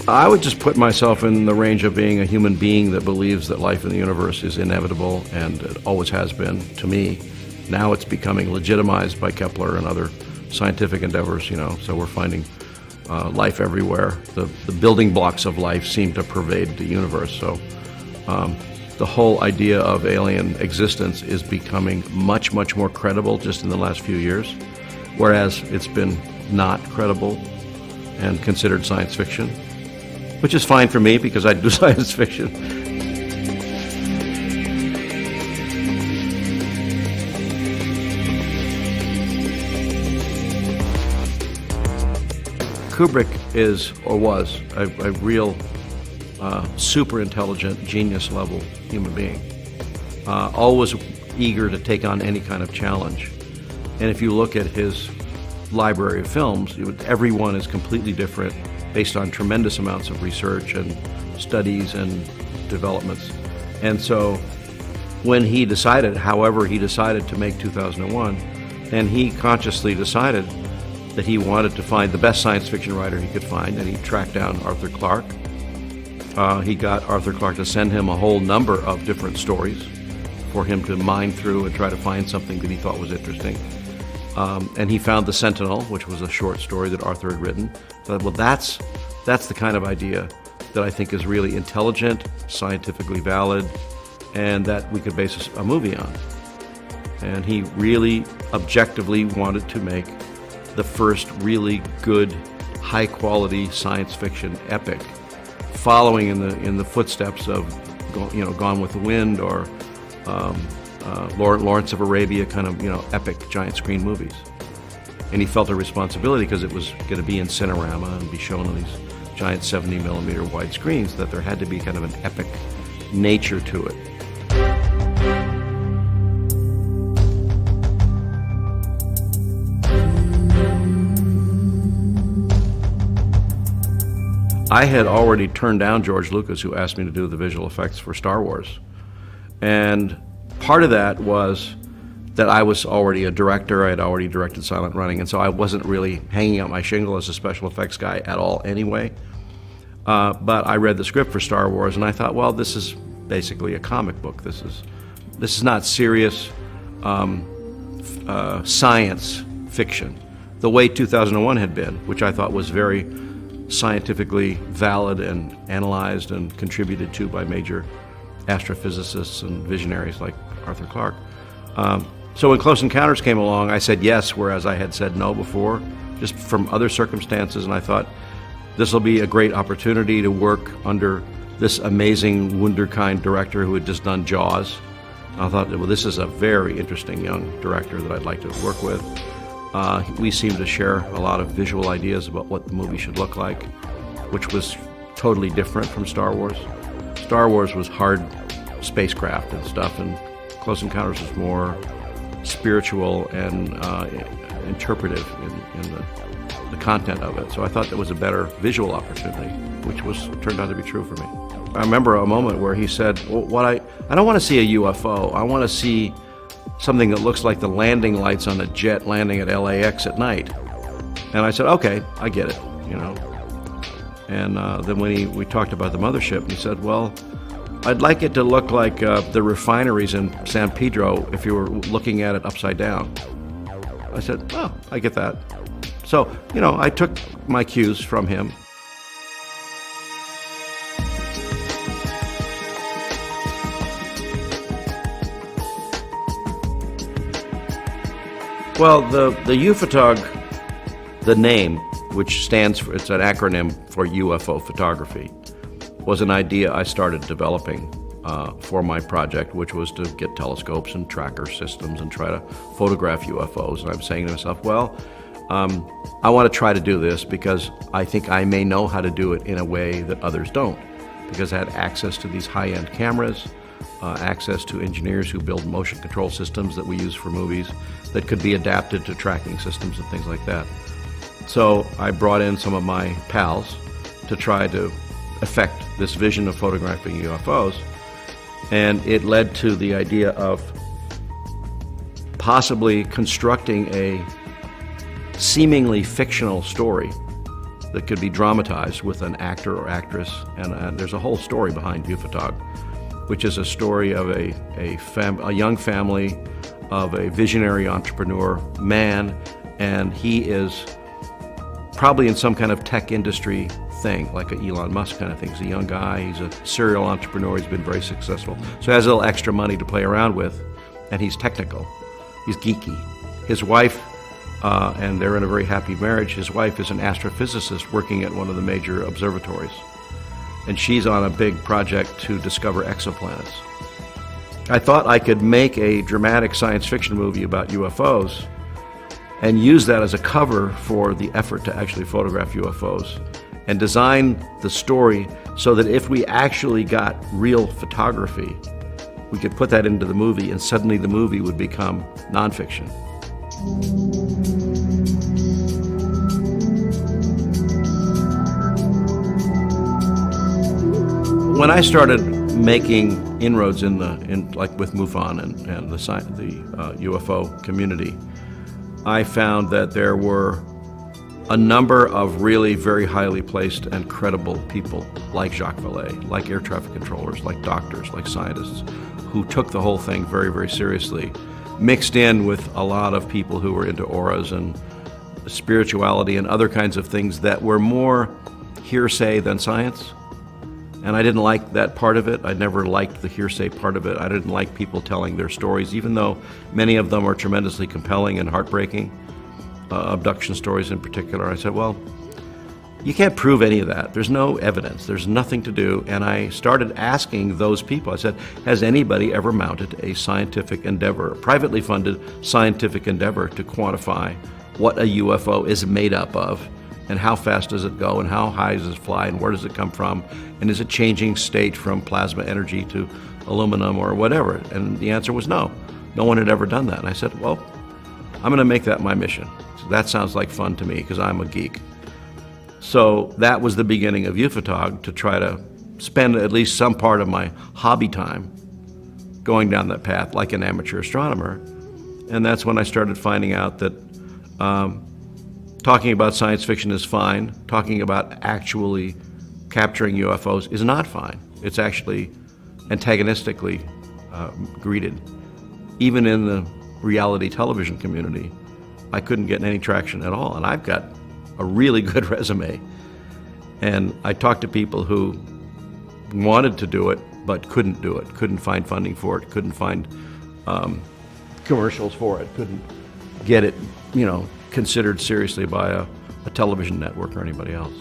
I would just put myself in the range of being a human being that believes that life in the universe is inevitable, and it always has been to me. Now it's becoming legitimized by Kepler and other scientific endeavors, so we're finding life everywhere. The building blocks of life seem to pervade the universe. So the whole idea of alien existence is becoming much, much more credible just in the last few years, whereas it's been not credible and considered science fiction, which is fine for me because I do science fiction. Kubrick is, or was, a real super intelligent, genius level human being, always eager to take on any kind of challenge. And if you look at his library of films, everyone is completely different based on tremendous amounts of research and studies and developments. And so when he decided, however he decided to make 2001, and he consciously decided that he wanted to find the best science fiction writer he could find, and he tracked down Arthur Clarke. He got Arthur Clarke to send him a whole number of different stories for him to mine through and try to find something that he thought was interesting. And he found The Sentinel, which was a short story that Arthur had written. So, well, that's the kind of idea that I think is really intelligent, scientifically valid, and that we could base a movie on. And he really objectively wanted to make the first really good, high-quality science fiction epic, following in the footsteps of Gone with the Wind or Lawrence of Arabia, kind of epic giant screen movies. And he felt a responsibility because it was going to be in Cinerama and be shown on these giant 70mm wide screens, that there had to be kind of an epic nature to it. I had already turned down George Lucas, who asked me to do the visual effects for Star Wars. And part of that was that I was already a director. I had already directed Silent Running, and so I wasn't really hanging out my shingle as a special effects guy at all anyway. But I read the script for Star Wars, and I thought, well, this is basically a comic book. This is not serious science fiction, the way 2001 had been, which I thought was very scientifically valid and analyzed and contributed to by major astrophysicists and visionaries like Arthur Clarke. So when Close Encounters came along, I said yes, whereas I had said no before, just from other circumstances, and I thought this will be a great opportunity to work under this amazing wunderkind director who had just done Jaws. I thought, well, this is a very interesting young director that I'd like to work with. We seem to share a lot of visual ideas about what the movie should look like, which was totally different from Star Wars. Star Wars was hard spacecraft and stuff, and Close Encounters was more spiritual and interpretive in the content of it. So I thought that was a better visual opportunity, which turned out to be true for me. I remember a moment where he said, well, I don't want to see a UFO. I want to see something that looks like the landing lights on a jet landing at LAX at night. And I said, okay, I get it, And then when we talked about the mothership, he said, well, I'd like it to look like the refineries in San Pedro if you were looking at it upside down. I said, oh, I get that. So, I took my cues from him. Well, the UFOTOG, the name, which stands for, it's an acronym for UFO photography, was an idea I started developing for my project, which was to get telescopes and tracker systems and try to photograph UFOs. And I'm saying to myself, well, I want to try to do this because I think I may know how to do it in a way that others don't, because I had access to these high-end cameras, access to engineers who build motion control systems that we use for movies that could be adapted to tracking systems and things like that. So I brought in some of my pals to try to affect this vision of photographing UFOs, and it led to the idea of possibly constructing a seemingly fictional story that could be dramatized with an actor or actress. And there's a whole story behind Ufotog, which is a story of a young family of a visionary entrepreneur man, and he is probably in some kind of tech industry thing, like an Elon Musk kind of thing. He's a young guy, he's a serial entrepreneur, he's been very successful. So he has a little extra money to play around with, and he's technical, he's geeky. His wife, and they're in a very happy marriage, his wife is an astrophysicist working at one of the major observatories. And she's on a big project to discover exoplanets. I thought I could make a dramatic science fiction movie about UFOs and use that as a cover for the effort to actually photograph UFOs and design the story so that if we actually got real photography, we could put that into the movie and suddenly the movie would become nonfiction. When I started making inroads in like with MUFON and the UFO community, I found that there were a number of really very highly placed and credible people like Jacques Vallée, like air traffic controllers, like doctors, like scientists, who took the whole thing very, very seriously, mixed in with a lot of people who were into auras and spirituality and other kinds of things that were more hearsay than science. And I didn't like that part of it. I never liked the hearsay part of it. I didn't like people telling their stories, even though many of them are tremendously compelling and heartbreaking, abduction stories in particular. I said, well, you can't prove any of that. There's no evidence. There's nothing to do. And I started asking those people. I said, has anybody ever mounted a scientific endeavor, a privately funded scientific endeavor to quantify what a UFO is made up of? And how fast does it go, and how high does it fly, and where does it come from, and is it changing state from plasma energy to aluminum or whatever? And the answer was no. No one had ever done that. And I said, well, I'm going to make that my mission. So that sounds like fun to me because I'm a geek. So that was the beginning of Ufotog, to try to spend at least some part of my hobby time going down that path like an amateur astronomer. And that's when I started finding out that talking about science fiction is fine. Talking about actually capturing UFOs is not fine. It's actually antagonistically greeted. Even in the reality television community, I couldn't get any traction at all. And I've got a really good resume. And I talked to people who wanted to do it, but couldn't do it, couldn't find funding for it, couldn't find commercials for it, couldn't get it, considered seriously by a television network or anybody else.